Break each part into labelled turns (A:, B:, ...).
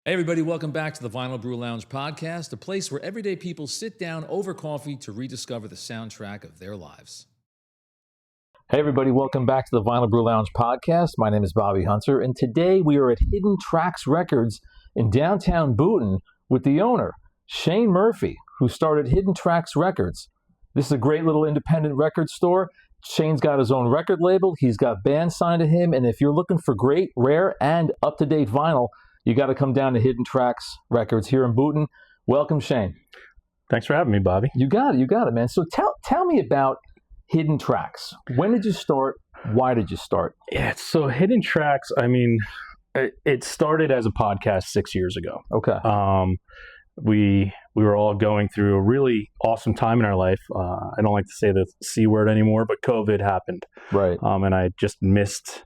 A: Hey everybody, welcome back to the Vinyl Brew Lounge podcast, a place where everyday people sit down over coffee to rediscover the soundtrack of their lives.
B: Hey everybody, welcome back to the Vinyl Brew Lounge podcast. My name is Bobby Hunter, and today we are at Hidden Tracks Records in downtown Boonton with the owner, Shane Murphy, who started Hidden Tracks Records. This is a great little independent record store. Shane's got his own record label. He's got bands signed to him, and if you're looking for great, rare, and up-to-date vinyl, you got to come down to Hidden Tracks Records here in Boonton. Welcome, Shane.
C: Thanks for having me, Bobby.
B: You got it, man. So tell me about Hidden Tracks. When did you start? Why did you start?
C: Yeah, so Hidden Tracks, I mean, it started as a podcast 6 years ago.
B: Okay.
C: We were all going through a really awesome time in our life. I don't like to say the C word anymore, but COVID happened.
B: Right.
C: And I just missed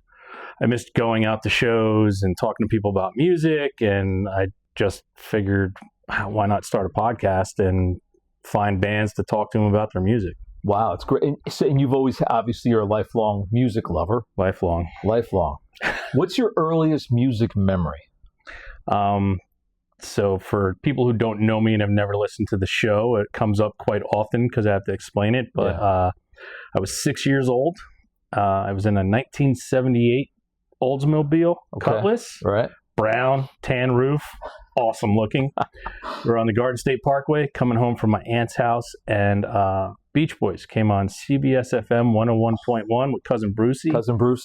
C: going out to shows and talking to people about music, and I just figured, why not start a podcast and find bands to talk to them about their music.
B: Wow, it's great. And you've always, obviously, you're a lifelong music lover.
C: Lifelong.
B: What's your earliest music memory?
C: So for people who don't know me and have never listened to the show, it comes up quite often because I have to explain it. But I was 6 years old. I was in a 1978 Oldsmobile Cutlass,
B: right?
C: Brown, tan roof, awesome looking. We're on the Garden State Parkway coming home from my aunt's house, and Beach Boys came on CBS FM 101.1 with Cousin Brucey.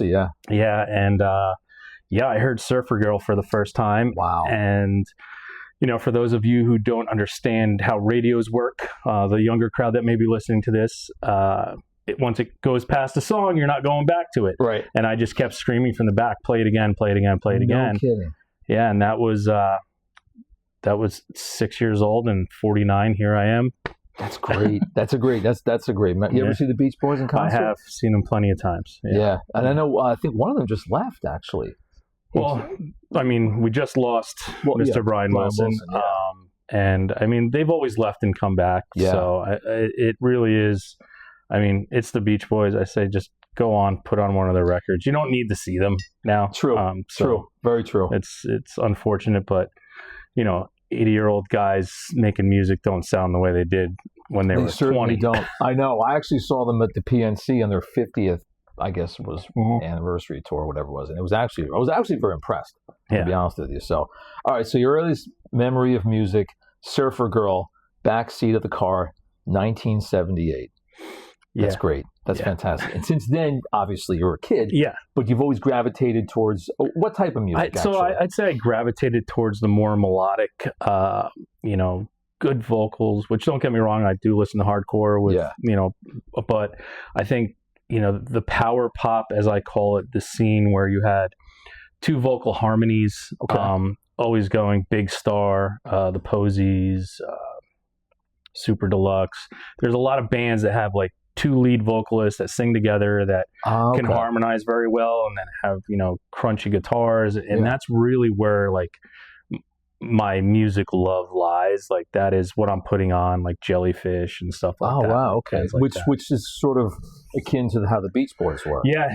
B: Yeah.
C: Yeah, and I heard Surfer Girl for the first time.
B: Wow.
C: And, for those of you who don't understand how radios work, the younger crowd that may be listening to this, once it goes past a song, you're not going back to it.
B: Right.
C: And I just kept screaming from the back, play it again, play it again, play it again.
B: No kidding.
C: Yeah, and that was 6 years old, and 49, here I am.
B: That's great. That's a great. You ever see the Beach Boys in concert?
C: I have seen them plenty of times.
B: Yeah. And I know. I think one of them just left, actually.
C: Well, I mean, we just lost Mr. Brian Wilson.
B: Yeah.
C: And I mean, they've always left and come back.
B: Yeah.
C: So it really is. I mean, it's the Beach Boys. I say just go on, put on one of their records. You don't need to see them now.
B: True. True. Very true.
C: It's unfortunate, but 80-year-old guys making music don't sound the way they did when they were 20.
B: Certainly don't. I know. I actually saw them at the PNC on their 50th, I guess, was anniversary tour, whatever it was, and I was actually very impressed. To be honest with you. So, all right. So your earliest memory of music, Surfer Girl, backseat of the car, 1978. That's great. That's fantastic. And since then, obviously, you're a kid.
C: Yeah.
B: But you've always gravitated towards what type of music?
C: I'd say I gravitated towards the more melodic, good vocals. Which, don't get me wrong, I do listen to hardcore with, but I think the power pop, as I call it, the scene where you had two vocal harmonies, always going. Big Star, the Posies, Super Deluxe. There's a lot of bands that have like two lead vocalists that sing together that can harmonize very well, and then have crunchy guitars, and that's really where like my music love lies. Like that is what I'm putting on, like Jellyfish and stuff like that.
B: Oh wow, okay.
C: Like
B: which is sort of akin to how the Beach Boys were.
C: Yeah.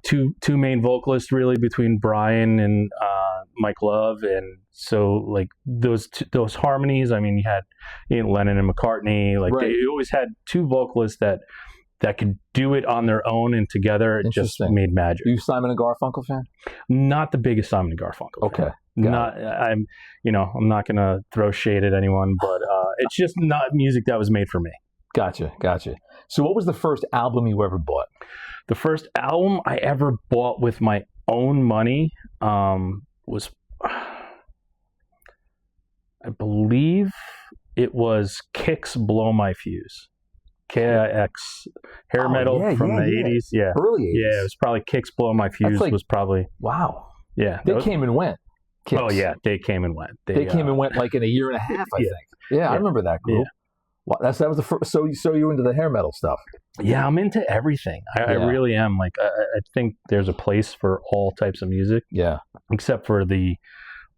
C: Two main vocalists really between Brian and Mike Love, and so like those harmonies. I mean, you had Lennon and McCartney. Like they always had two vocalists that could do it on their own, and together it just made magic.
B: Are you Simon and Garfunkel fan?
C: Not the biggest Simon and Garfunkel fan. I'm not gonna throw shade at anyone, but it's just not music that was made for me.
B: Gotcha. So what was the first album you ever bought?
C: The first album I ever bought with my own money was, I believe it was Kix Blow My Fuse. KIX hair metal from the 80s. Yeah.
B: Early 80s.
C: Yeah, it was probably Kix Blow My Fuse was probably.
B: Wow.
C: Yeah.
B: They came and went. Kix.
C: Oh, yeah. They came and went.
B: They came and went like in a year and a half, I think. Yeah, I remember that group. Yeah. Wow, that was the first. So you're into the hair metal stuff?
C: Yeah, I'm into everything. I really am. Like, I think there's a place for all types of music.
B: Yeah. Except
C: for the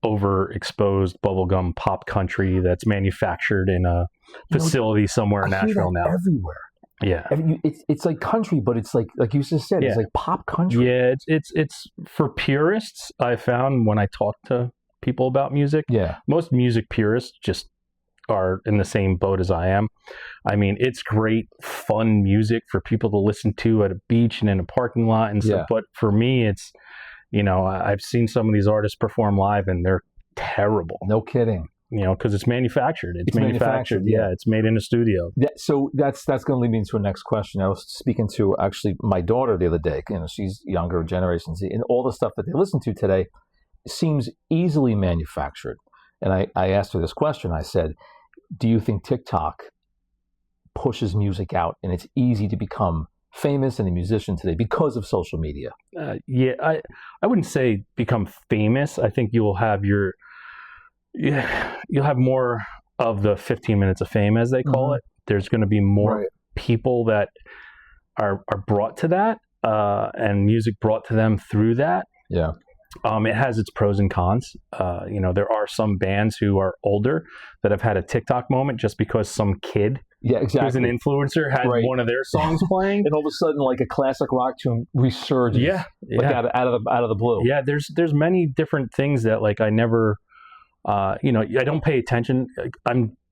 C: overexposed bubblegum pop country that's manufactured in a facility somewhere in Nashville now.
B: Everywhere.
C: Yeah.
B: I mean, it's like country, but it's like you just said, it's like pop country.
C: Yeah, it's for purists. I found when I talk to people about music.
B: Yeah.
C: Most music purists just are in the same boat as I am. I mean, it's great, fun music for people to listen to at a beach and in a parking lot and stuff. But for me, it's, I've seen some of these artists perform live and they're terrible.
B: No kidding.
C: Because it's manufactured. It's manufactured. Yeah, it's made in a studio.
B: Yeah, so that's going to lead me into a next question. I was speaking to actually my daughter the other day. She's younger, Generation Z, and all the stuff that they listen to today seems easily manufactured. And I asked her this question. I said, do you think TikTok pushes music out and it's easy to become famous and a musician today because of social media?
C: I wouldn't say become famous. I think you'll have more of the 15 minutes of fame, as they call it. There's going to be more people that are brought to that, and music brought to them through that.
B: Yeah.
C: It has its pros and cons. There are some bands who are older that have had a TikTok moment just because some kid who's an influencer had one of their songs playing,
B: and all of a sudden, like a classic rock tune resurges. Out of the blue.
C: Yeah, there's many different things that I never. I don't pay attention.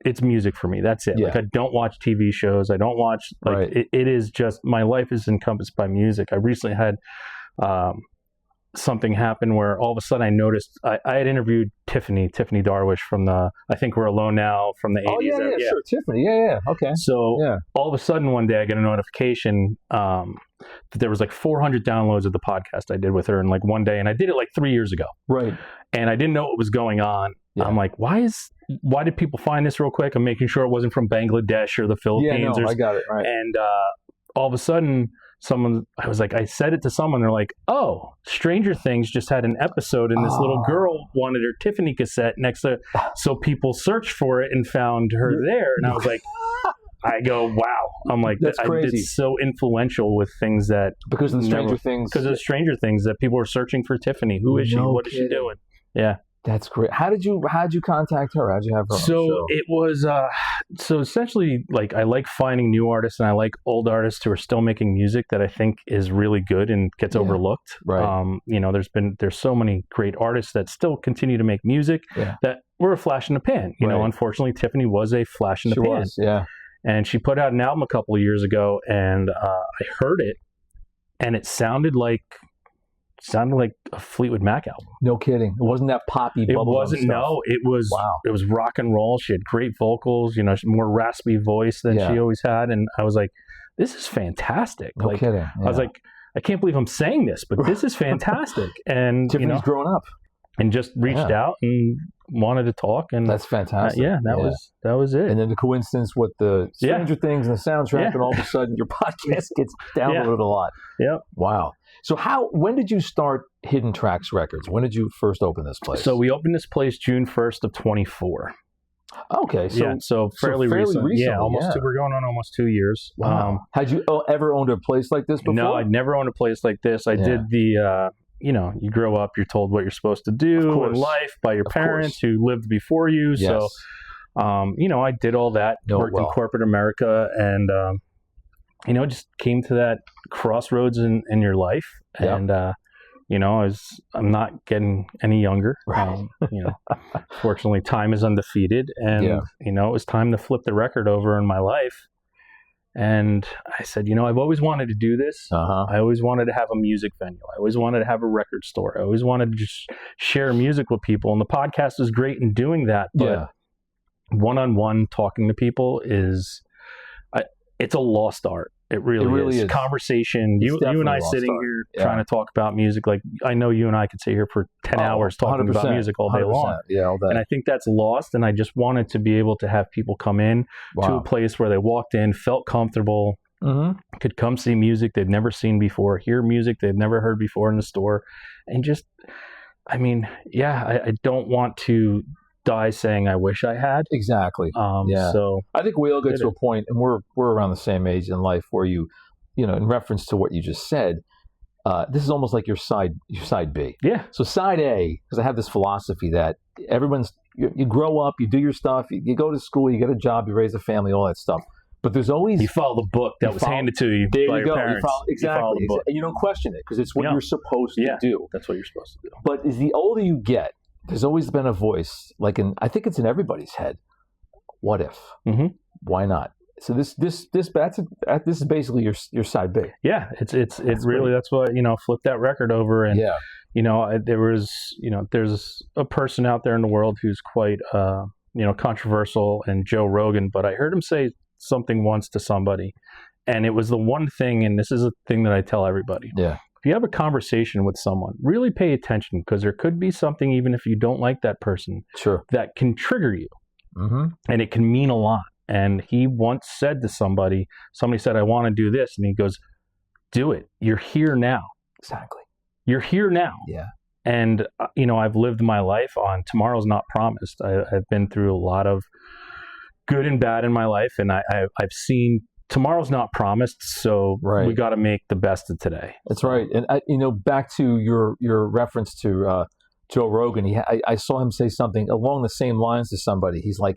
C: It's music for me. That's it.
B: Yeah.
C: I don't watch TV shows. I don't watch. It is just my life is encompassed by music. I recently had something happen where all of a sudden I noticed I had interviewed Tiffany Darwish from the I Think We're Alone Now from the 80s.
B: Oh yeah, sure, Tiffany. Yeah, okay.
C: So all of a sudden one day I get a notification that there was 400 downloads of the podcast I did with her in one day, and I did it 3 years ago.
B: Right.
C: And I didn't know what was going on. Yeah. I'm like, why did people find this real quick? I'm making sure it wasn't from Bangladesh or the Philippines.
B: I got it. Right.
C: And all of a sudden I said it to someone, they're like, oh, Stranger Things just had an episode and this little girl wanted her Tiffany cassette next to, so people searched for it and found her there. And I was like, I go, wow. I'm like,
B: that's crazy.
C: It's so influential with things that
B: because of the Stranger Things
C: that people were searching for Tiffany. Who is she? What is she doing? Yeah.
B: That's great. How did you contact her? How'd you have her?
C: So it was so essentially I like finding new artists and I like old artists who are still making music that I think is really good and gets overlooked.
B: Right.
C: There's so many great artists that still continue to make music that were a flash in the pan. Unfortunately, Tiffany was a flash in the pan.
B: Yeah.
C: And she put out an album a couple of years ago, and I heard it, and it sounded like a Fleetwood Mac album.
B: No kidding. It wasn't that poppy bubble.
C: It wasn't.
B: Stuff.
C: No, it was. Wow. It was rock and roll. She had great vocals. More raspy voice than she always had. And I was like, "This is fantastic."
B: No kidding. Yeah.
C: I was like, "I can't believe I'm saying this, but this is fantastic." And
B: Tiffany's grown up
C: and just reached out and wanted to talk. And
B: that's fantastic.
C: That was it.
B: And then the coincidence with the Stranger Things and the soundtrack, and all of a sudden your podcast gets downloaded a lot.
C: Yeah.
B: Wow. So when did you start Hidden Tracks Records? When did you first open this place?
C: So we opened this place June 1st of 24.
B: Okay.
C: So fairly recently. Yeah, we're going on almost 2 years.
B: Wow. Had you ever owned a place like this before?
C: No, I'd never owned a place like this. I did the, you grow up, you're told what you're supposed to do in life by your parents who lived before you.
B: Yes.
C: So, I did all that, worked in corporate America, and, just came to that crossroads in your life. And, I'm not getting any younger. Fortunately, time is undefeated. And, it was time to flip the record over in my life. And I said, I've always wanted to do this. I always wanted to have a music venue. I always wanted to have a record store. I always wanted to just share music with people. And the podcast is great in doing that. But one-on-one talking to people it's a lost art. It really is. Conversation. You and I sitting here trying to talk about music. I know you and I could sit here for 10 hours talking about music all day long.
B: Yeah, all day.
C: And I think that's lost. And I just wanted to be able to have people come in to a place where they walked in, felt comfortable, could come see music they've never seen before, hear music they've never heard before in the store. And just, I don't want to die saying I wish I had.
B: Exactly. So I think we all get to a point, and we're around the same age in life where you in reference to what you just said, this is almost like your side B.
C: Yeah.
B: So side A, because I have this philosophy that you grow up, you do your stuff, you go to school, you get a job, you raise a family, all that stuff. But there's always...
C: You follow the book that was handed to you by your parents.
B: Exactly. And you don't question it because it's what you're supposed to do.
C: That's what you're supposed to do.
B: But as the older you get, there's always been a voice, like I think it's in everybody's head. What if?
C: Mm-hmm.
B: Why not? So this is basically your side B.
C: Yeah, it's really, that's why, flip that record over, and there's a person out there in the world who's quite controversial, and Joe Rogan, but I heard him say something once to somebody, and it was the one thing, and this is a thing that I tell everybody.
B: Yeah.
C: If you have a conversation with someone, really pay attention, because there could be something, even if you don't like that person,
B: sure,
C: that can trigger you,
B: and
C: it can mean a lot. And he once said to somebody said, I want to do this. And he goes, do it. You're here now.
B: Exactly.
C: You're here now.
B: Yeah.
C: And, I've lived my life on tomorrow's not promised. I've been through a lot of good and bad in my life. And I've seen tomorrow's not promised. So we got to make the best of today.
B: That's right. And, back to your reference to Joe Rogan, I saw him say something along the same lines to somebody. He's like,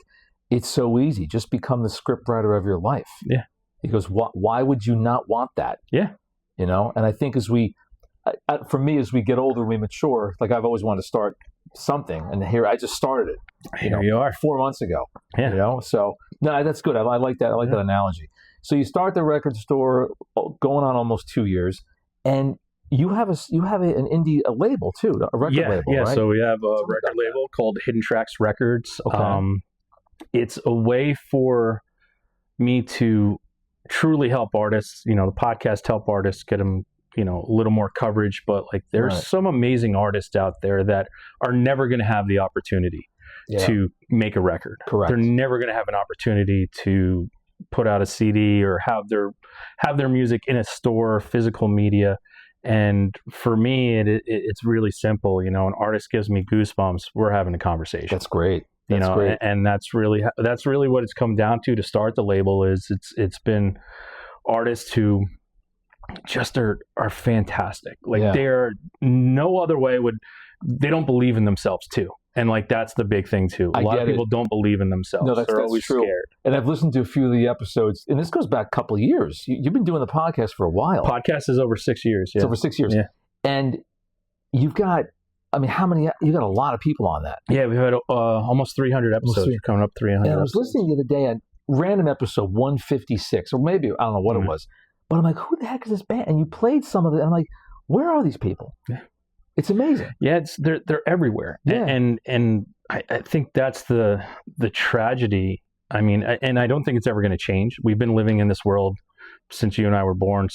B: it's so easy. Just become the scriptwriter of your life.
C: Yeah.
B: He goes, why would you not want that?
C: Yeah.
B: And I think as we get older, we mature. Like I've always wanted to start something, and here I just started it.
C: Here you are.
B: 4 months ago.
C: Yeah.
B: So no, that's good. I like that. I like that analogy. So you start the record store going on almost 2 years, and you have an indie label too, a record label.
C: Yeah.
B: Right?
C: So we have a record label called Hidden Tracks Records.
B: Okay.
C: It's a way for me to truly help artists. The podcast help artists get them, a little more coverage. But like, there's some amazing artists out there that are never going to have the opportunity to make a record.
B: Correct.
C: They're never going to have an opportunity to put out a CD or have their music in a store, physical media. And for me, it's really simple. An artist gives me goosebumps. We're having a conversation.
B: That's great.
C: Great. And that's really what it's come down to start the label. Is it's been artists who just are fantastic. Like they're no other way they don't believe in themselves too. And like, that's the big thing too. A lot of people don't believe in themselves.
B: No, that's
C: always
B: true.
C: Scared.
B: And I've listened to a few of the episodes, and this goes back a couple of years. You've been doing the podcast for a while.
C: Podcast is over 6 years. Yeah.
B: It's over 6 years.
C: Yeah.
B: And you've got, how many? You got a lot of people on that.
C: Yeah, we've had almost 300 episodes. We're coming up 300.
B: And I was listening the other day on random episode 156, or maybe I don't know what it was, but I'm like, who the heck is this band? And you played some of it, and I'm like, where are these people?
C: Yeah.
B: It's amazing.
C: Yeah, they're everywhere.
B: Yeah.
C: And I think that's the tragedy. And I don't think it's ever going to change. We've been living in this world since you and I were born.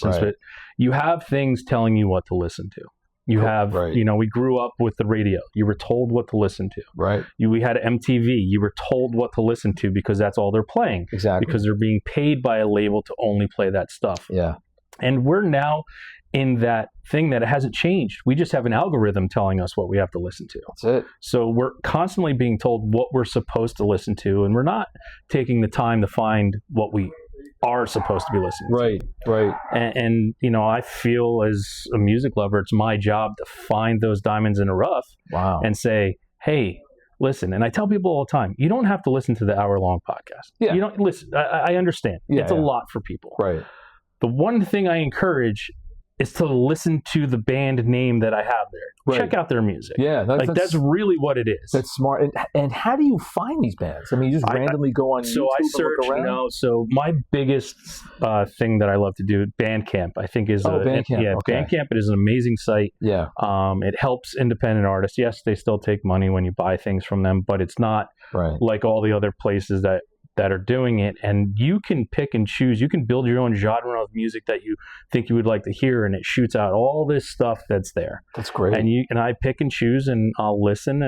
C: You have things telling you what to listen to. You have, we grew up with the radio. You were told what to listen to.
B: Right.
C: We had MTV. You were told what to listen to because that's all they're playing.
B: Exactly.
C: Because they're being paid by a label to only play that stuff.
B: Yeah.
C: And we're now in that thing that it hasn't changed. We just have an algorithm telling us what we have to listen to.
B: That's it.
C: So we're constantly being told what we're supposed to listen to, and we're not taking the time to find what we are supposed to be listening to.
B: Right.
C: And I feel as a music lover, it's my job to find those diamonds in the rough.
B: Wow.
C: And say, hey, listen. And I tell people all the time, you don't have to listen to the hour-long podcast.
B: Yeah.
C: You don't listen. I understand. It's a lot for people.
B: Right.
C: The one thing I encourage is to listen to the band name that I have there.
B: Right.
C: Check out their music.
B: Yeah.
C: That's really what it is.
B: That's smart. And how do you find these bands? You just randomly go on YouTube
C: I search,
B: and look around?
C: So my biggest thing that I love to do, Bandcamp, I think is
B: Bandcamp. Okay.
C: Bandcamp. It is an amazing site.
B: Yeah.
C: It helps independent artists. Yes, they still take money when you buy things from them, but it's not like all the other places that are doing it. And you can pick and choose. You can build your own genre of music that you think you would like to hear, and it shoots out all this stuff that's there.
B: That's great.
C: And I pick and choose, and I'll listen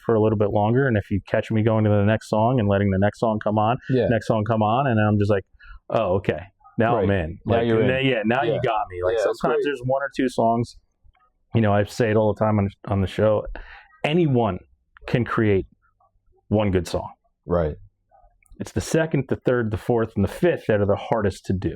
C: for a little bit longer. And if you catch me going to the next song and letting the next song come on, and I'm just like, oh, okay, now I'm in.
B: Now you're in.
C: Now you got me. Like sometimes there's one or two songs, I say it all the time on the show. Anyone can create one good song.
B: Right.
C: It's the second, the third, the fourth, and the fifth that are the hardest to do.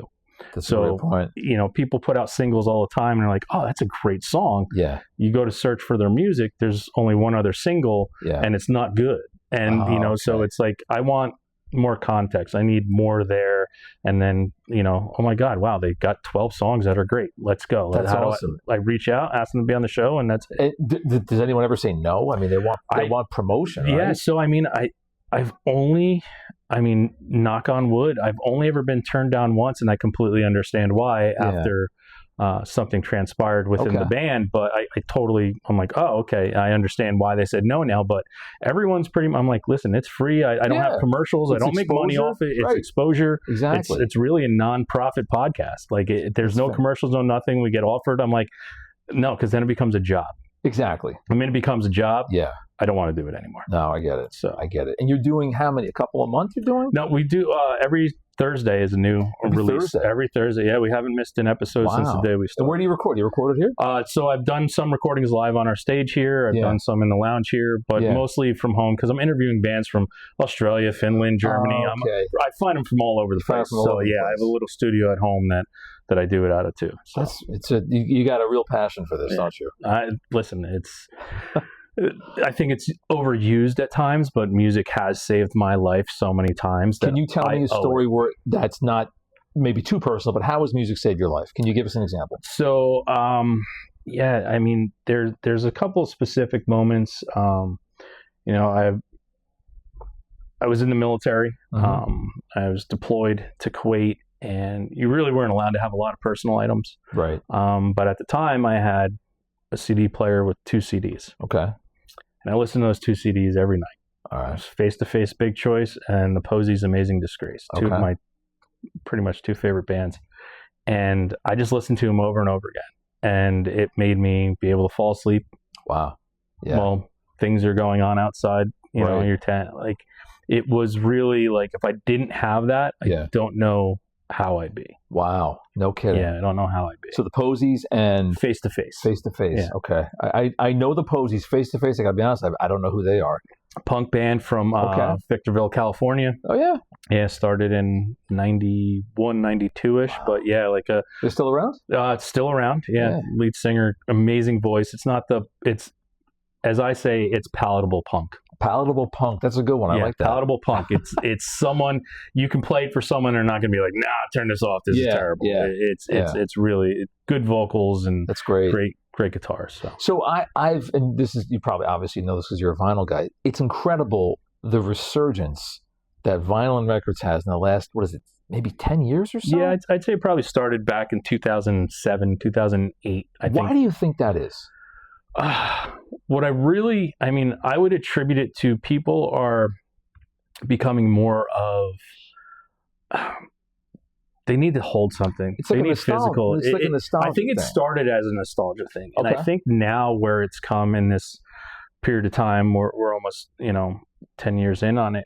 B: That's a great point.
C: People put out singles all the time and they're like, oh, that's a great song.
B: Yeah.
C: You go to search for their music, there's only one other single and it's not good. And, so it's like, I want more context. I need more there. And then, oh my God, wow, they got 12 songs that are great. Let's go.
B: That's awesome.
C: I reach out, ask them to be on the show, and that's it.
B: Does anyone ever say no? I mean, they want promotion, right?
C: Yeah. So, I mean, I've only, knock on wood, I've only ever been turned down once, and I completely understand why after something transpired within the band. But I'm like, oh, okay, I understand why they said no now. But everyone's I'm like, listen, it's free. I don't have commercials. I don't make money off it. It's exposure.
B: Exactly.
C: It's really a non-profit podcast. Like there's no commercials, no nothing. We get offered. I'm like, no, because then it becomes a job.
B: Exactly.
C: I mean, it becomes a job.
B: Yeah.
C: I don't want to do it anymore.
B: No, I get it. So I get it. And you're doing how many? A couple a month you're doing?
C: No, we do every Thursday is a new release.
B: Thursday?
C: Every Thursday. Yeah, we haven't missed an episode since the day we started.
B: And where do you record? You record it here?
C: So I've done some recordings live on our stage here. I've done some in the lounge here, but mostly from home because I'm interviewing bands from Australia, Finland, Germany. I find them from all over the place. So I have a little studio at home that I do it out of too. So.
B: You got a real passion for this, don't you?
C: Listen, I think it's overused at times, but music has saved my life so many times.
B: Can you tell me a story where that's not maybe too personal, but how has music saved your life? Can you give us an example?
C: So, there's a couple of specific moments. I was in the military. I was deployed to Kuwait, and you really weren't allowed to have a lot of personal items.
B: Right.
C: But at the time, I had a CD player with 2 CDs.
B: Okay.
C: And I listened to those 2 CDs every night.
B: All right.
C: Face to Face, Big Choice, and the Posies' Amazing Disgrace. Two of my pretty much 2 favorite bands. And I just listened to them over and over again. And it made me be able to fall asleep.
B: Wow. Yeah.
C: Well, things are going on outside, you know, in your tent. Like, it was really like, if I didn't have that, I don't know how I'd be.
B: Wow. No kidding.
C: Yeah, I don't know how I'd be.
B: So the Posies and
C: Face to Face.
B: Face to Face.
C: Yeah.
B: Okay. I know the Posies. Face to Face, I gotta be honest, I don't know who they are.
C: A punk band from Victorville, California.
B: Oh yeah.
C: Yeah, started in 91, 92-ish, but they're
B: still around?
C: It's still around. Yeah. Lead singer, amazing voice. It's as I say, it's palatable punk.
B: Palatable punk. That's a good one. I like that.
C: Palatable punk. It's someone you can play it for someone. They're not going to be like, nah, turn this off. This is terrible. Yeah. It's really good vocals and
B: that's great.
C: Great guitars.
B: So I've and this is, you probably obviously know this because you're a vinyl guy. It's incredible the resurgence that vinyl and records has in the last, maybe 10 years or so?
C: Yeah, I'd say it probably started back in 2007, 2008.
B: Why do you think that is?
C: What I would attribute it to people are becoming more of, they need to hold something.
B: It's like
C: they need physical.
B: It's like a nostalgia
C: I think it started as a nostalgia thing. And I think now where it's come in this period of time, we're almost, 10 years in on it,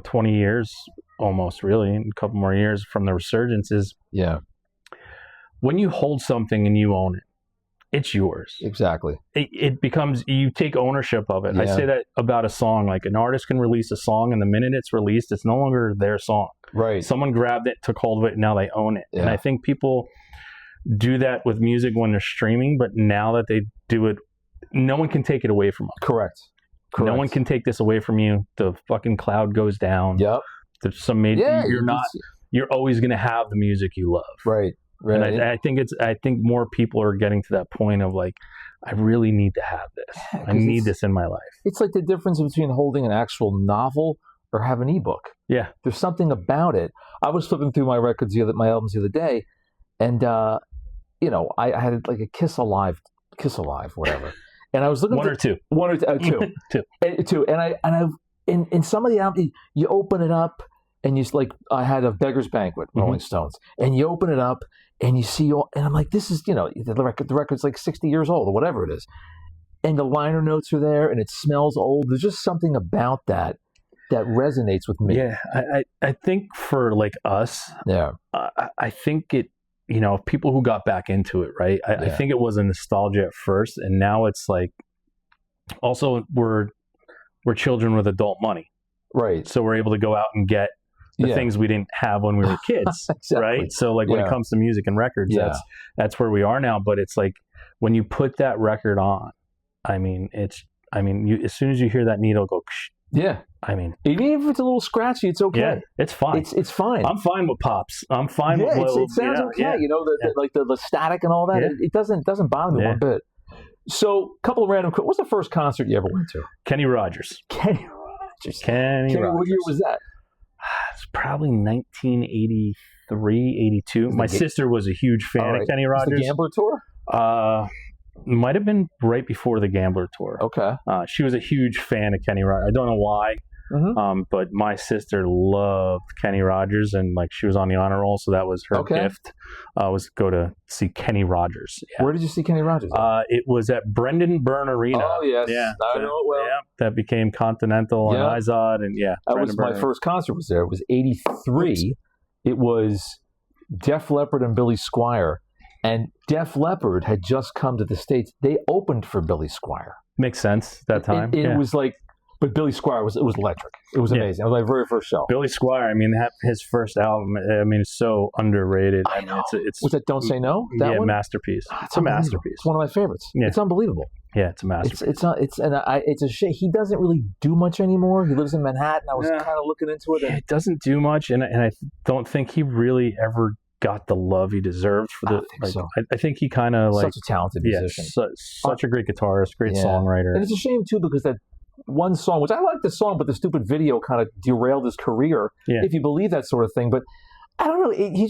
C: 20 years almost really, a couple more years from the resurgence is when you hold something and you own it, it's yours.
B: Exactly.
C: It becomes, you take ownership of it. Yeah. I say that about a song. Like an artist can release a song, and the minute it's released, it's no longer their song.
B: Right.
C: Someone grabbed it, took hold of it, and now they own it. Yeah. And I think people do that with music when they're streaming, but now that they do it, no one can take it away from them.
B: Correct.
C: No one can take this away from you. The fucking cloud goes down.
B: Yep.
C: There's some you're always going to have the music you love.
B: Right. Right.
C: And I think more people are getting to that point of like, I really need to have this. I need this in my life.
B: It's like the difference between holding an actual novel or have an ebook.
C: Yeah.
B: There's something about it. I was flipping through my albums the other day, and I had like a Kiss Alive, whatever. And I was looking
C: two.
B: Two. And in some of the albums, you open it up, and you like, I had a Beggar's Banquet, Rolling Stones, and you open it up, and you see and I'm like, this is, the record's like 60 years old or whatever it is, and the liner notes are there, and it smells old. There's just something about that resonates with me.
C: Yeah, I think for like us, I think it, people who got back into it, right? I think it was a nostalgia at first, and now it's like, also we're children with adult money,
B: right?
C: So we're able to go out and get the things we didn't have when we were kids,
B: exactly.
C: Right? So like when it comes to music and records, that's where we are now. But it's like when you put that record on, as soon as you hear that needle go, I mean,
B: even if it's a little scratchy, it's okay.
C: Yeah, it's fine.
B: It's fine.
C: I'm fine with pops. I'm fine with
B: it sounds okay.
C: Yeah.
B: You know, the static and all that.
C: Yeah.
B: It doesn't bother me one bit. So, a couple of random. What's the first concert you ever went to?
C: Kenny Rogers.
B: Kenny Rogers.
C: What
B: year was that?
C: It's probably 1983, 82. My sister was a huge fan of Kenny Rogers.
B: Was the Gambler tour?
C: Might have been right before the Gambler tour.
B: Okay.
C: She was a huge fan of Kenny Rogers. I don't know why. But my sister loved Kenny Rogers, and like she was on the honor roll, so that was her gift. Was go to see Kenny Rogers. Yeah.
B: Where did you see Kenny Rogers?
C: It was at Brendan Byrne Arena.
B: Oh yes,
C: yeah,
B: I know it well.
C: Yeah, that became Continental and Izod, and
B: that was my first concert. Was there? It was '83. It was Def Leppard and Billy Squier, and Def Leppard had just come to the States. They opened for Billy Squier.
C: Makes sense that time.
B: It was like. But Billy Squier was electric. It was amazing. It was my very first show.
C: Billy Squier, I mean, his first album, I mean, it's so underrated.
B: I know.
C: It's
B: was that Don't Say No? That one?
C: Masterpiece. It's a masterpiece.
B: It's one of my favorites. Yeah. It's unbelievable.
C: Yeah, it's a masterpiece.
B: It's a shame. He doesn't really do much anymore. He lives in Manhattan. I was kind of looking into it.
C: It doesn't do much, and I don't think he really ever got the love he deserved for the. I think he kind of
B: such a talented musician,
C: such a great guitarist, great songwriter,
B: and it's a shame too because that one song, which I like the song, but the stupid video kind of derailed his career, if you believe that sort of thing. But I don't know. He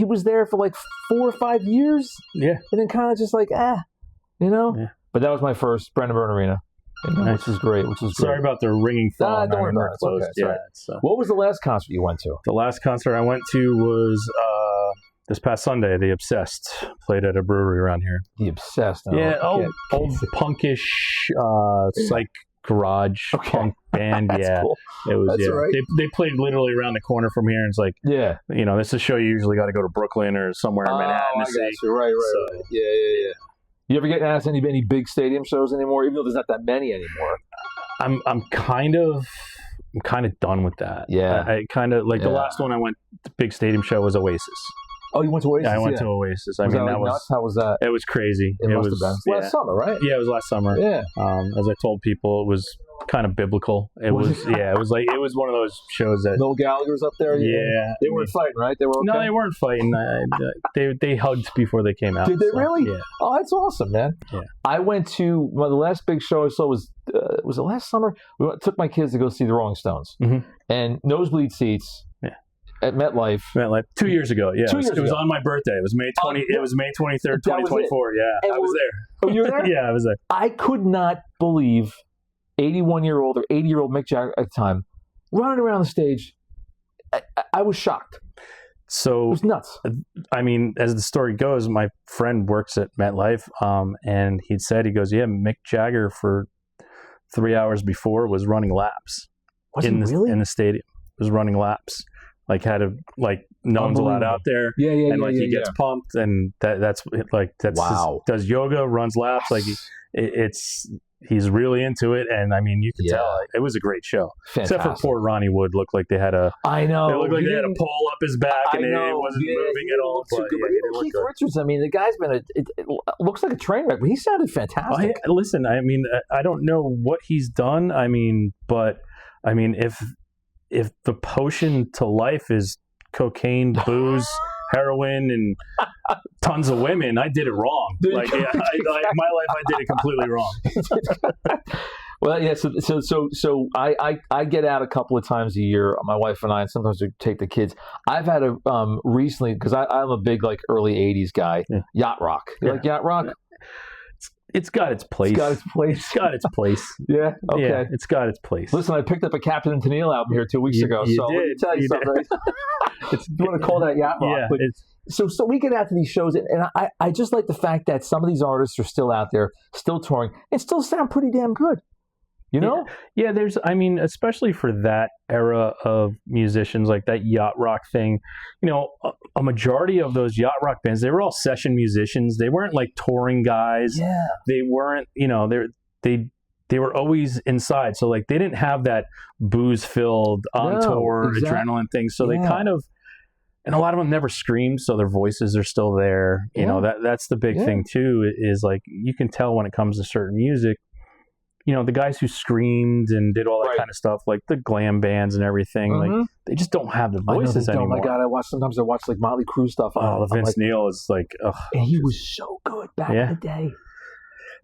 B: was there for like 4 or 5 years, and then kind of just like you know. Yeah. But that was my first Brendan Byrne Arena, which was great.
C: Sorry about the ringing phone.
B: Don't worry about it. It's okay. What was the last concert you went to?
C: The last concert I went to was this past Sunday. The Obsessed played at a brewery around here.
B: The Obsessed.
C: Old punkish psych garage punk band.
B: Cool.
C: It was.
B: That's right.
C: They played literally around the corner from here, and it's like, you know, this is a show you usually got to go to Brooklyn or somewhere in Manhattan to see.
B: Right. Yeah. You ever get asked any big stadium shows anymore? Even though there's not that many anymore.
C: I'm kind of done with that.
B: Yeah.
C: I kind of like the last one I went. The big stadium show was Oasis.
B: Oh, you went to Oasis?
C: Yeah, I went to Oasis.
B: That was nuts? How was that?
C: It was crazy.
B: It must have been. Last summer, right?
C: Yeah, it was last summer.
B: Yeah.
C: As I told people, it was kind of biblical. It was one of those shows that
B: Noel Gallagher's up there.
C: Yeah.
B: They weren't fighting, right? They were okay?
C: No, they weren't fighting. They hugged before they came out.
B: Did they really?
C: Yeah.
B: Oh, that's awesome, man.
C: Yeah.
B: I went to the last big show I saw was it last summer? Took my kids to go see the Rolling Stones, and nosebleed seats. At MetLife
C: 2 years ago. Yeah,
B: 2 years ago.
C: It was on my birthday. It was May 23rd, 2024. Yeah, I was there.
B: Oh, you were there?
C: Yeah, I was there.
B: I could not believe 81-year-old or 80-year-old Mick Jagger at the time running around the stage. I was shocked.
C: So
B: it was nuts.
C: I mean, as the story goes, my friend works at MetLife, and he goes, Mick Jagger for 3 hours before was running laps.
B: In the
C: stadium. Was running laps. No one's allowed out there. And he gets pumped, and that's
B: wow.
C: Does yoga, runs laps, he's really into it, and I mean you can tell it was a great show.
B: Fantastic.
C: Except for poor Ronnie Wood looked like they had a
B: I know.
C: They looked like they had a pole up his back and it wasn't moving at all.
B: But Keith Richards, I mean, the guy's been it looks like a train wreck, but he sounded fantastic.
C: Listen, I mean, I don't know what he's done. I mean, but I mean if the potion to life is cocaine, booze, heroin, and tons of women, I did it wrong. My life, I did it completely wrong.
B: Well, yeah. So I get out a couple of times a year. My wife and I, and sometimes we take the kids. I've had a recently because I'm a big early '80s guy. Yeah. Yacht rock. You like yacht rock?
C: It's got its place. Yeah. Okay. Yeah, it's got its place.
B: Listen, I picked up a Captain and Tennille album here 2 weeks ago. So let me tell you something. You want to call that yacht rock?
C: Yeah.
B: But so we get out to these shows, and I just like the fact that some of these artists are still out there, still touring, and still sound pretty damn good. You know?
C: Yeah, especially for that era of musicians, like that yacht rock thing, a majority of those yacht rock bands, they were all session musicians. They weren't like touring guys.
B: Yeah.
C: They weren't, they were always inside. So they didn't have that booze filled on tour adrenaline thing. So they kind of, and a lot of them never screamed. So their voices are still there. You know, that's the big thing too, is you can tell when it comes to certain music, the guys who screamed and did all that kind of stuff, like the glam bands and everything, like they just don't have the voices anymore.
B: Oh my God, sometimes I watch like Motley Crue stuff.
C: Oh, the Vince Neil is like, ugh.
B: And he was so good back in the day.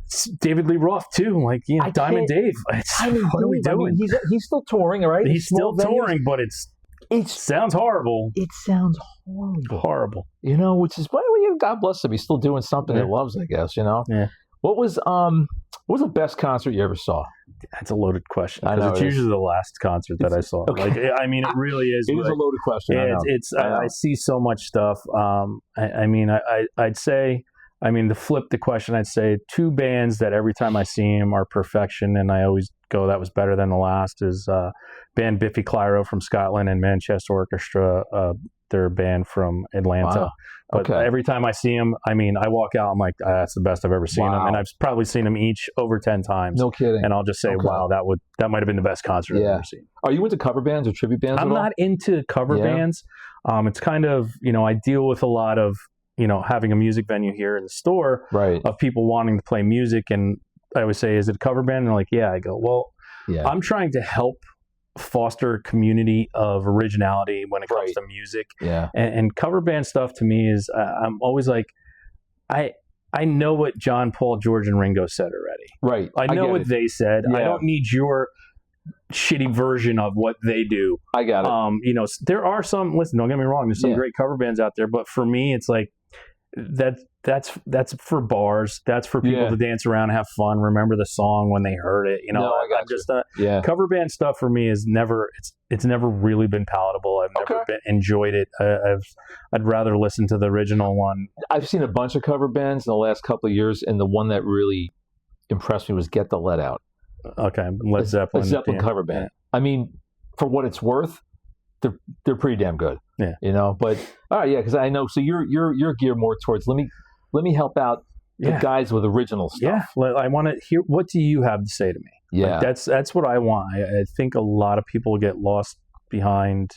C: It's David Lee Roth too, like Diamond Dave. What are we doing?
B: He's still touring, right?
C: He's still touring, but it sounds horrible.
B: It sounds horrible.
C: Horrible.
B: Which is why God bless him. He's still doing something he loves, I guess.
C: Yeah.
B: What was the best concert you ever saw?
C: That's a loaded question.
B: I know
C: it's usually the last concert that I saw.
B: Okay.
C: Like, I mean, it really is.
B: It is a loaded question.
C: Yeah, I see so much stuff. I'd say, to flip the question, I'd say 2 bands that every time I see them are perfection, and I always go, that was better than the last, is band Biffy Clyro from Scotland and Manchester Orchestra. They're a band from Atlanta.
B: Wow.
C: But every time I see them, I walk out, I'm like, that's the best I've ever seen them. And I've probably seen them each over 10 times.
B: No kidding.
C: And I'll just say, wow, that might have been the best concert I've ever seen.
B: Are you into cover bands or tribute bands
C: I'm not into cover bands. It's kind of, I deal with a lot of, having a music venue here in the store of people wanting to play music. And I always say, is it a cover band? And they're like, yeah. I go, well, I'm trying to help foster a community of originality when it comes to music. And cover band stuff to me is I'm always like, I know what John, Paul, George, and Ringo said already. I know what they said. I don't need your shitty version of what they do.
B: I got it.
C: There are some, listen, don't get me wrong, there's some great cover bands out there, but for me it's like that's for bars. That's for people to dance around, have fun, remember the song when they heard it. I'm just cover band stuff for me is never. It's never really been palatable. I've never enjoyed it. I'd rather listen to the original one.
B: I've seen a bunch of cover bands in the last couple of years, and the one that really impressed me was Get the Let Out.
C: Okay, Led Zeppelin.
B: Led Zeppelin cover band. For what it's worth, they're pretty damn good. But all right, because I know. So you're geared more towards let me help out the guys with original stuff.
C: Yeah, I want to hear, what do you have to say to me?
B: Yeah,
C: that's what I want. I think a lot of people get lost behind,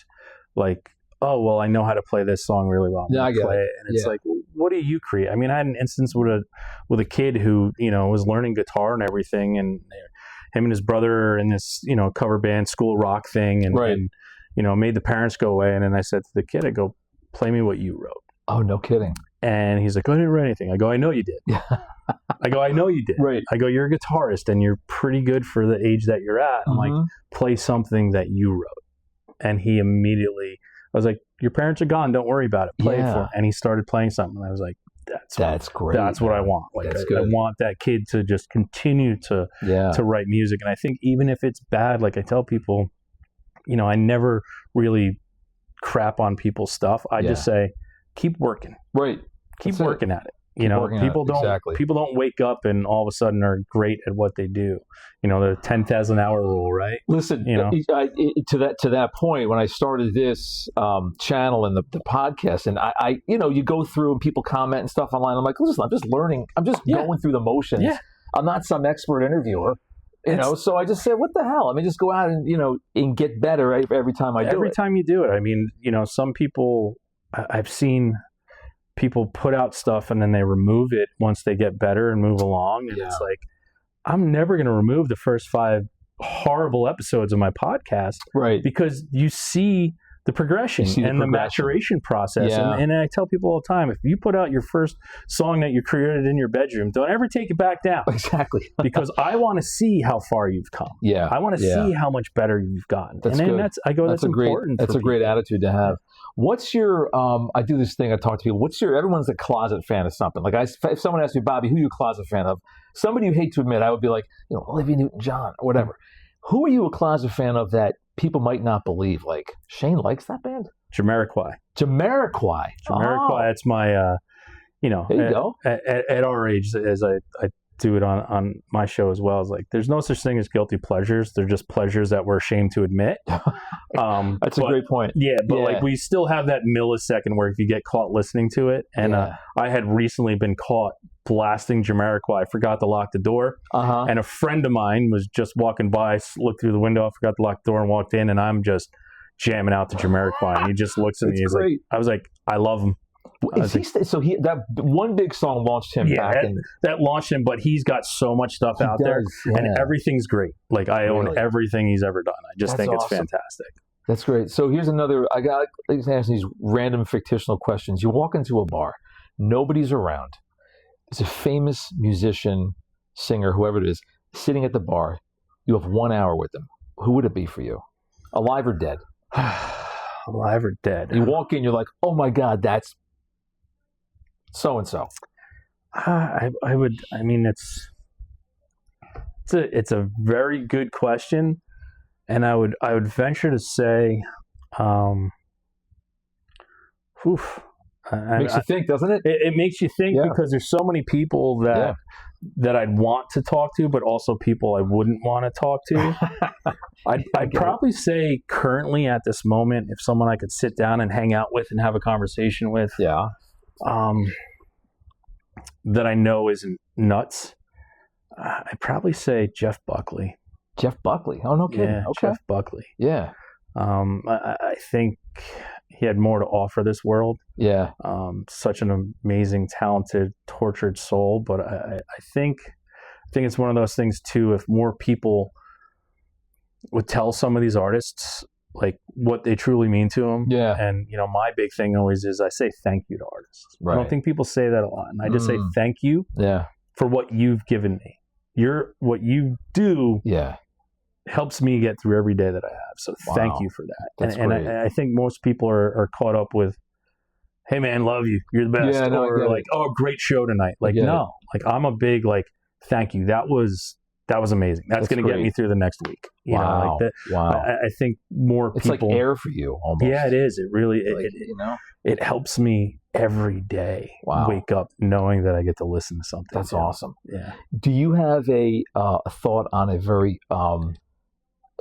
C: like, oh well, I know how to play this song really well.
B: I get it.
C: And it's like, well, what do you create? I had an instance with a kid who was learning guitar and everything, and him and his brother are in this cover band school rock thing, and made the parents go away. And then I said to the kid, I go, play me what you wrote.
B: Oh, no kidding.
C: And he's like, I didn't write anything. I go, I know you did. I go, I know you did.
B: Right.
C: I go, you're a guitarist and you're pretty good for the age that you're at. I'm like, play something that you wrote. And he immediately, I was like, your parents are gone. Don't worry about it. Play it for him. And he started playing something. And I was like, that's great. That's what I want. Like, I want that kid to just continue to write music. And I think even if it's bad, like I tell people, I never really crap on people's stuff. I just say, keep working.
B: Right.
C: Keep working at it. People don't wake up and all of a sudden are great at what they do. The 10,000 hour rule, right?
B: Listen, to that point, when I started this channel and the podcast, and I you go through and people comment and stuff online. I'm like, listen, I'm just learning. I'm just going through the motions. Yeah. I'm not some expert interviewer. So I just said, what the hell? Just go out and, and get better every time I do it.
C: Every time you do it. Some people, I've seen people put out stuff and then they remove it once they get better and move along. And it's like, I'm never going to remove the first 5 horrible episodes of my podcast.
B: Right.
C: Because you see the progression and the maturation process.
B: Yeah.
C: And I tell people all the time, if you put out your first song that you created in your bedroom, don't ever take it back down.
B: Exactly.
C: Because I want to see how far you've come.
B: Yeah.
C: I want to see how much better you've gotten.
B: That's
C: and
B: good.
C: That's important.
B: That's a great attitude to have. What's your, I do this thing, I talk to people, everyone's a closet fan of something. Like if someone asks me, Bobby, who are you a closet fan of? Somebody you hate to admit, I would be like, Olivia Newton-John or whatever. Who are you a closet fan of that people might not believe? Like, Shane likes that band?
C: Jamiroquai.
B: That's
C: my,
B: there you go.
C: At our age, as I do it on my show as well, is like, there's no such thing as guilty pleasures. They're just pleasures that we're ashamed to admit.
B: That's a great point.
C: Yeah, but like, we still have that millisecond where if you get caught listening to it, and I had recently been caught blasting Jamiroquai. I forgot to lock the door, and a friend of mine was just walking by, looked through the window, I forgot to lock the door, and walked in, and I'm just jamming out to Jamiroquai, and he just looks at me. He's like, I was like, I love him.
B: That one big song launched him back
C: that launched him, but he's got so much stuff out there, and everything's great. Like I own everything he's ever done. I just think it's fantastic.
B: That's great. So here's another. I got asking these random fictional questions. You walk into a bar, nobody's around. It's a famous musician, singer, whoever it is, sitting at the bar. You have 1 hour with them. Who would it be for you? Alive or dead?
C: Alive or dead?
B: You walk in, you're like, oh my God, that's so and so.
C: I would. I mean, it's a very good question, and I would venture to say,
B: makes you think, doesn't it?
C: It makes you think because there's so many people that I'd want to talk to, but also people I wouldn't want to talk to. I'd probably say currently at this moment, if someone I could sit down and hang out with and have a conversation with, that I know isn't nuts, I'd probably say Jeff Buckley.
B: Jeff Buckley? Oh, no kidding.
C: Yeah,
B: okay.
C: Jeff Buckley.
B: Yeah.
C: I think he had more to offer this world.
B: Yeah.
C: Such an amazing, talented, tortured soul. But I think it's one of those things too. If more people would tell some of these artists like what they truly mean to them.
B: Yeah.
C: And my big thing always is I say thank you to artists.
B: Right.
C: I don't think people say that a lot, and I just say thank you.
B: Yeah.
C: For what you've given me. What you do.
B: Yeah.
C: Helps me get through every day that I have. So thank you for that.
B: That's
C: and I think most people are caught up with, hey man, love you. You're the best.
B: Yeah, no,
C: or like, oh, great show tonight. Like, no, like I'm a big, like, thank you. That was amazing. That's going to get me through the next week. You know, like that.
B: Wow.
C: I think more people.
B: It's like air for you almost.
C: Yeah, it is. It really, it helps me every day wake up knowing that I get to listen to something.
B: That's awesome.
C: Yeah.
B: Do you have a thought on a very,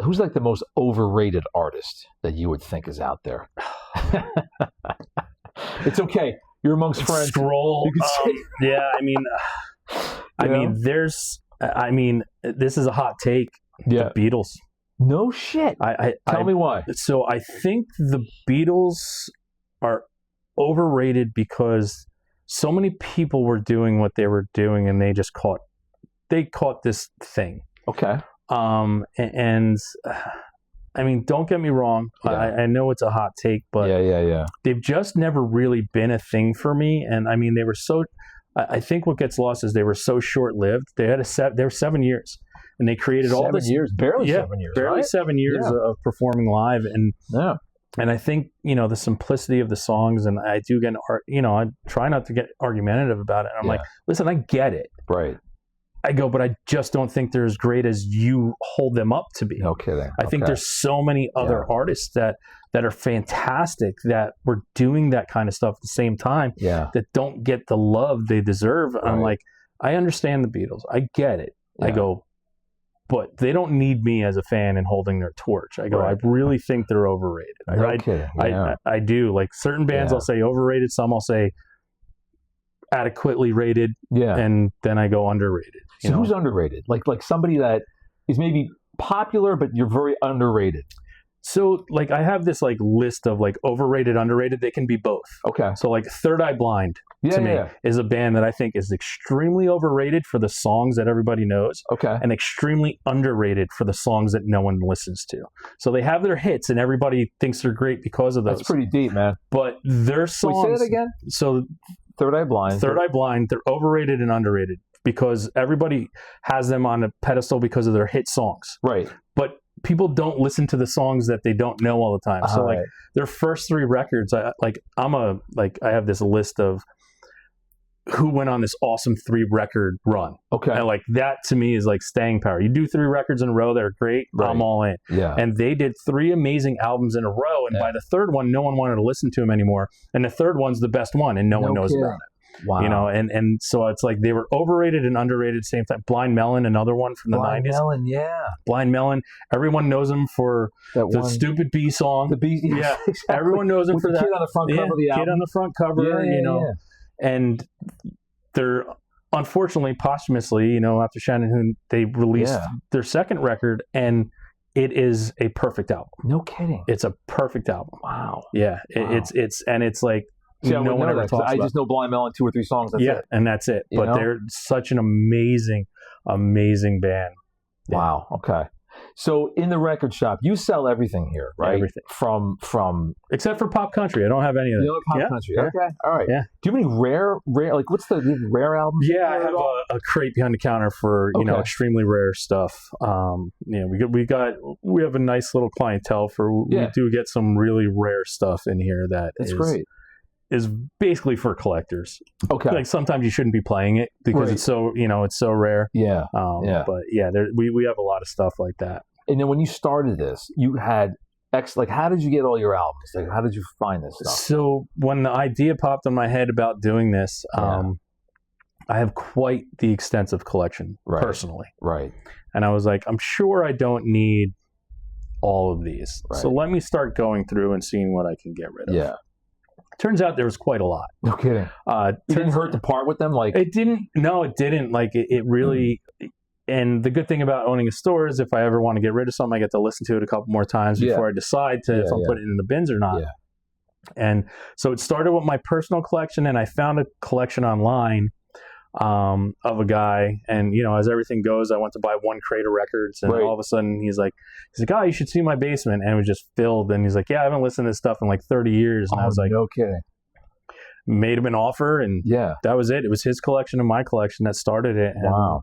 B: who's like the most overrated artist that you would think is out there? It's okay. You're amongst friends.
C: Scroll. Yeah, I mean, this is a hot take.
B: Yeah.
C: The Beatles.
B: No shit. Tell me why.
C: So I think the Beatles are overrated because so many people were doing what they were doing and they just caught this thing.
B: Okay.
C: And I mean, don't get me wrong. Yeah. I know it's a hot take, but they've just never really been a thing for me. And I mean, they were so. I think what gets lost is they were so short-lived. They were 7 years, and they created all this.
B: 7 years, barely 7 years,
C: barely
B: right?
C: 7 years of performing live, and I think the simplicity of the songs, and I do get I try not to get argumentative about it. And I'm like, listen, I get it,
B: right?
C: I go, but I just don't think they're as great as you hold them up to be.
B: No kidding.
C: I think there's so many other artists that are fantastic that were doing that kind of stuff at the same time that don't get the love they deserve. Right. I'm like, I understand the Beatles. I get it. Yeah. I go, but they don't need me as a fan and holding their torch. I go, I really think they're overrated.
B: No kidding.
C: I do. Like certain bands I'll say overrated, some I'll say adequately rated, and then I go underrated.
B: So who's underrated? Like somebody that is maybe popular, but you're very underrated.
C: So like I have this like list of like overrated, underrated. They can be both.
B: Okay.
C: So like Third Eye Blind to me is a band that I think is extremely overrated for the songs that everybody knows.
B: Okay.
C: And extremely underrated for the songs that no one listens to. So they have their hits and everybody thinks they're great because of those.
B: That's pretty deep, man.
C: But their songs.
B: Wait, say that again?
C: So
B: Third Eye Blind.
C: Third Eye Blind, they're overrated and underrated because everybody has them on a pedestal because of their hit songs.
B: Right.
C: But people don't listen to the songs that they don't know all the time. So like their first three records, I have this list of who went on this awesome 3-record run.
B: Okay.
C: And like that to me is like staying power. You do 3 records in a row that are great, I'm all in.
B: Yeah.
C: And they did 3 amazing albums in a row, and by the third one, no one wanted to listen to them anymore. And the third one's the best one, and no one knows about it.
B: Wow.
C: And so it's like they were overrated and underrated at the same time. Blind Melon, another one from the 90s.
B: Blind Melon, yeah.
C: Blind Melon. Everyone knows them for the Stupid Bee song.
B: The Bee,
C: exactly. Everyone knows them for that.
B: Kid on the front cover of the album.
C: Kid on the front cover, And they're, unfortunately, posthumously, after Shannon Hoon, they released their second record, and it is a perfect album.
B: No kidding.
C: It's a perfect album.
B: Wow.
C: Yeah. It's like,
B: See,
C: no one ever talks about.
B: I just know Blind Melon 2 or 3 songs. That's it.
C: And that's it.
B: You
C: but
B: know?
C: they're such an amazing band. Yeah.
B: Wow. Okay. So in the record shop, you sell everything here, right?
C: Everything.
B: From
C: except for pop country. I don't have any of that.
B: You know, pop country.
C: Yeah.
B: Okay. All right.
C: Yeah.
B: Do you have any rare like what's the rare albums?
C: Yeah, I have a crate behind the counter for extremely rare stuff. We have a nice little clientele we do get some really rare stuff in here that's great. Is basically for collectors. Okay. Like sometimes you shouldn't be playing it because it's so it's so rare.
B: Yeah.
C: But yeah, we have a lot of stuff like that.
B: And then when you started this, you had how did you get all your albums? Like how did you find this stuff?
C: So when the idea popped in my head about doing this, I have quite the extensive collection personally.
B: Right.
C: And I was like, I'm sure I don't need all of these. Right. So let me start going through and seeing what I can get rid of.
B: Yeah.
C: Turns out there was quite a lot.
B: No kidding. It didn't hurt to part with them? It didn't. No, it didn't. It really... And the good thing about owning a store is if I ever want to get rid of something, I get to listen to it a couple more times before I decide if I'm putting it in the bins or not. Yeah. And so it started with my personal collection, and I found a collection online of a guy. And, as everything goes, I went to buy one crate of records, and all of a sudden he's like, oh, you should see my basement. And it was just filled. And he's like, yeah, I haven't listened to this stuff in 30 years. And I was like, no kidding.
C: Made him an offer, and that was it. It was his collection and my collection that started it. And,
B: wow.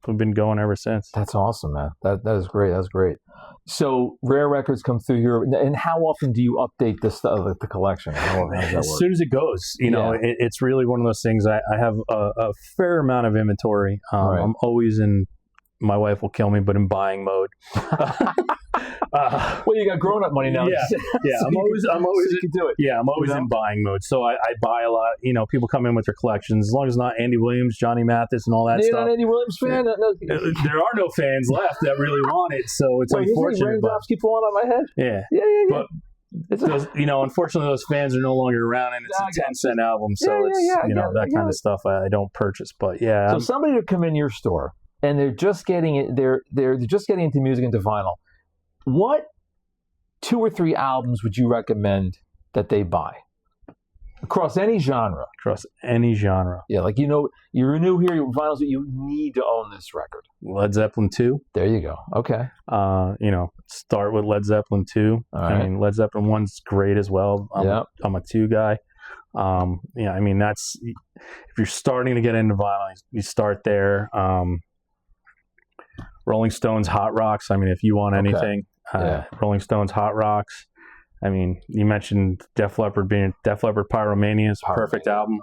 C: We've been going ever since.
B: That's awesome, man. That is great. That's great. So rare records come through here, and how often do you update the collection? How does that work?
C: As soon as it goes, it's really one of those things. I have a fair amount of inventory. I'm always in. My wife will kill me, but in buying mode.
B: Well, you got grown-up money now.
C: Yeah.
B: So I'm always.
C: So
B: you can do it.
C: Yeah, I'm always in buying mode. So I buy a lot. People come in with their collections, as long as it's not Andy Williams, Johnny Mathis, and all that stuff.
B: You're not an Andy Williams fan? No.
C: There are no fans left that really want it, so it's unfortunate.
B: Raindrops keep falling on my head.
C: Yeah. But unfortunately, those fans are no longer around, and it's a 10-cent album, so that kind of stuff I don't purchase. But yeah.
B: So somebody would come in your store, and they're just getting it. They're just getting into music, into vinyl. What 2 or 3 albums would you recommend that they buy across any genre?
C: Across any genre.
B: Yeah, you're new here, you're vinyls, but you need to own this record.
C: Led Zeppelin 2.
B: There you go. Okay.
C: Start with Led Zeppelin 2.
B: Right.
C: I mean, Led Zeppelin 1's great as well. I'm a 2 guy. That's if you're starting to get into vinyl, you start there. Rolling Stones, Hot Rocks. I mean, if you want anything, Rolling Stones, Hot Rocks. I mean, you mentioned Def Leppard Pyromania is a perfect album.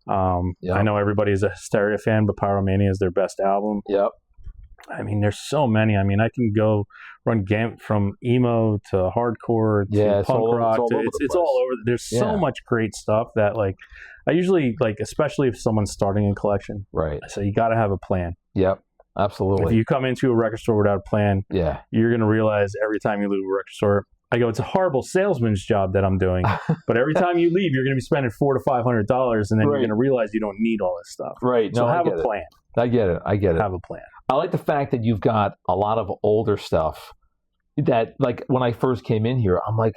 B: I know.
C: I know everybody's a Hysteria fan, but Pyromania is their best album.
B: Yep.
C: I mean, there's so many. I mean, I can go run gamut from emo to hardcore to punk rock. It's all over. There's so much great stuff that I usually especially if someone's starting a collection.
B: Right.
C: I say you got to have a plan.
B: Yep. Absolutely.
C: If you come into a record store without a plan, you're going to realize every time you leave a record store, I go, it's a horrible salesman's job that I'm doing. But every time you leave, you're going to be spending $400 to $500, and then you're going to realize you don't need all this stuff.
B: Right.
C: So have a plan.
B: I get it.
C: Have a plan.
B: I like the fact that you've got a lot of older stuff that, when I first came in here, I'm like,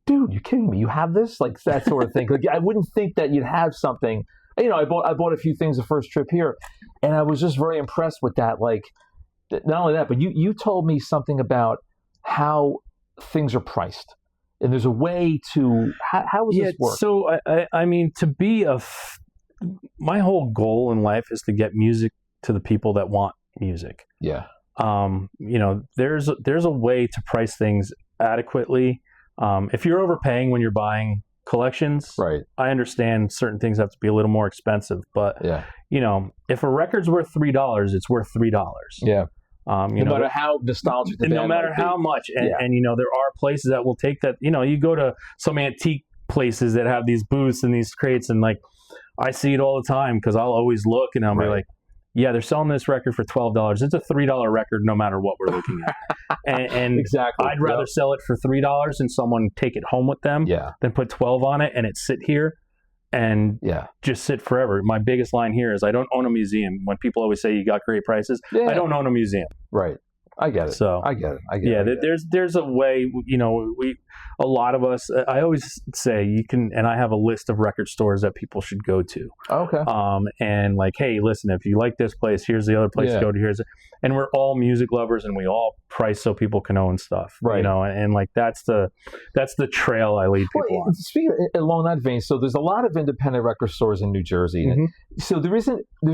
B: dude, you're kidding me? You have this? That sort of thing. I wouldn't think that you'd have something. I bought a few things the first trip here, and I was just very impressed with that. Not only that, but you told me something about how things are priced, and there's a way to how does this work? So
C: I mean, to be my whole goal in life is to get music to the people that want music.
B: Yeah.
C: There's a way to price things adequately. If you're overpaying when you're buying collections,
B: right? I
C: understand certain things have to be a little more expensive, but if a record's worth $3, it's worth $3.
B: Yeah. No matter how nostalgic the band
C: no matter how much, and there are places that will take that. You go to some antique places that have these booths and these crates, and I see it all the time because I'll always look and I'll be like, yeah, they're selling this record for $12. It's a $3 record no matter what we're looking at. And
B: exactly.
C: I'd rather sell it for $3 and someone take it home with them than put 12 on it and it sit here and just sit forever. My biggest line here is I don't own a museum. When people always say you got great prices, I don't own a museum.
B: Right. I get it.
C: So
B: I get it.
C: Yeah, there's a way. A lot of us. I always say you can, and I have a list of record stores that people should go to.
B: Okay.
C: And like, hey, listen, if you like this place, here's the other place to go to. And we're all music lovers, and we all price so people can own stuff,
B: right?
C: And like that's the trail I lead people on.
B: Speaking along that vein, so there's a lot of independent record stores in New Jersey, so there's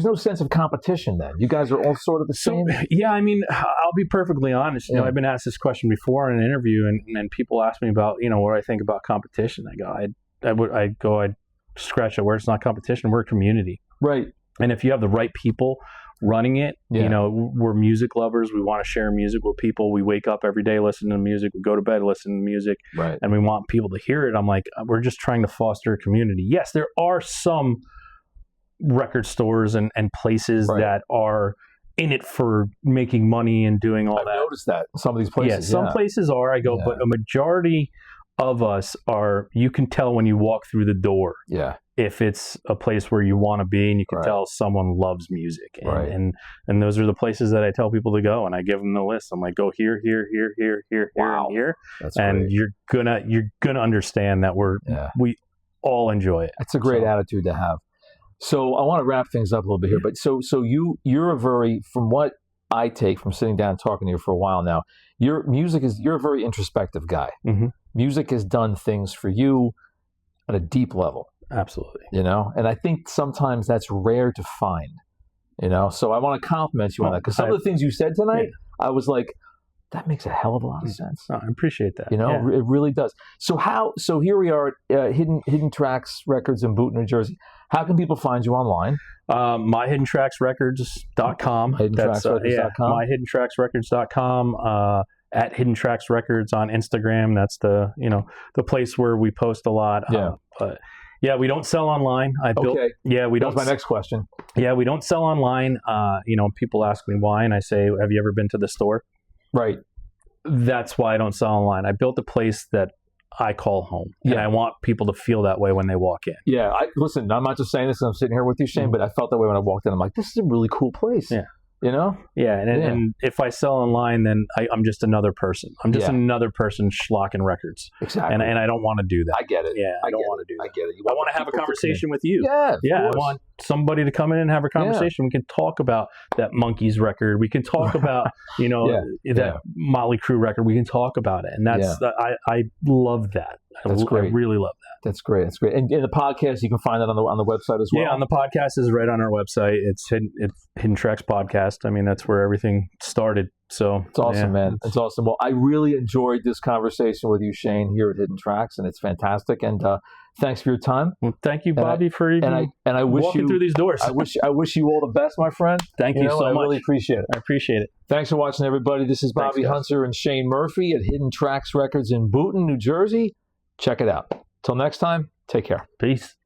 B: no sense of competition. Then you guys are all sort of the same.
C: Yeah, I mean, I'll be perfectly honest. I've been asked this question before in an interview, and people ask me about what I think about competition. I'd scratch it where it's not competition. We're a community,
B: right? And
C: if you have the right people running it, we're music lovers. We want to share music with people. We wake up every day listening to music. We go to bed listening to music,
B: right?
C: And we want people to hear it. I'm like, we're just trying to foster a community. Yes, there are some record stores and places that are in it for making money and doing all that.
B: I've noticed that some of these places.
C: Some places are. But a majority of us are. You can tell when you walk through the door.
B: Yeah.
C: If it's a place where you want to be, and you can tell someone loves music, and those are the places that I tell people to go, and I give them the list. I'm like, go here,
B: wow.
C: and here,
B: That's
C: and
B: great.
C: you're gonna understand that we all enjoy it.
B: It's a great attitude to have. So I want to wrap things up a little bit here, but so you're from what I take from sitting down and talking to you for a while now, you're a very introspective guy.
C: Mm-hmm.
B: Music has done things for you at a deep level.
C: Absolutely.
B: And I think sometimes that's rare to find, so I want to compliment you on that, because some of the things you said tonight, I was like, that makes a hell of a lot of sense.
C: I appreciate that.
B: It really does. So here we are at Hidden Tracks Records in Boonton, New Jersey. How can people find you online?
C: myhiddentracksrecords.com. That's myhiddentracksrecords.com. At Hidden Tracks Records on Instagram. That's the place where we post a lot. But we don't sell online.
B: That's my next question.
C: Yeah, we don't sell online. People ask me why, and I say, have you ever been to the store?
B: Right.
C: That's why I don't sell online. I built a place that I call home, and I want people to feel that way when they walk in.
B: Yeah, listen, I'm not just saying this, I'm sitting here with you, Shane, but I felt that way when I walked in. I'm like, this is a really cool place.
C: Yeah.
B: Yeah,
C: and if I sell online, then I'm just another person. I'm just another person schlocking records.
B: Exactly.
C: And I don't want to do that.
B: I get it.
C: Yeah, I don't want to do that.
B: I get it.
C: I want to have a conversation with you.
B: Yeah,
C: I want somebody to come in and have a conversation. We can talk about that Monkees record. We can talk about that Motley Crue record. We can talk about it, and that's I love that.
B: That's great.
C: I really love that.
B: That's great. That's great. And the podcast, you can find that on the website as well.
C: Yeah, on the podcast is right on our website. It's Hidden Tracks Podcast. I mean, that's where everything started. So
B: it's awesome, man. It's awesome. Well, I really enjoyed this conversation with you, Shane, here at Hidden Tracks, and it's fantastic. And thanks for your time.
C: Well, thank you, Bobby, for even
B: I wish
C: walking through these doors.
B: I wish you all the best, my friend.
C: Thank you so much.
B: I really appreciate it.
C: I appreciate it.
B: Thanks for watching, everybody. This is Bobby Hunter and Shane Murphy at Hidden Tracks Records in Boonton, New Jersey. Check it out. Till next time, take care.
C: Peace.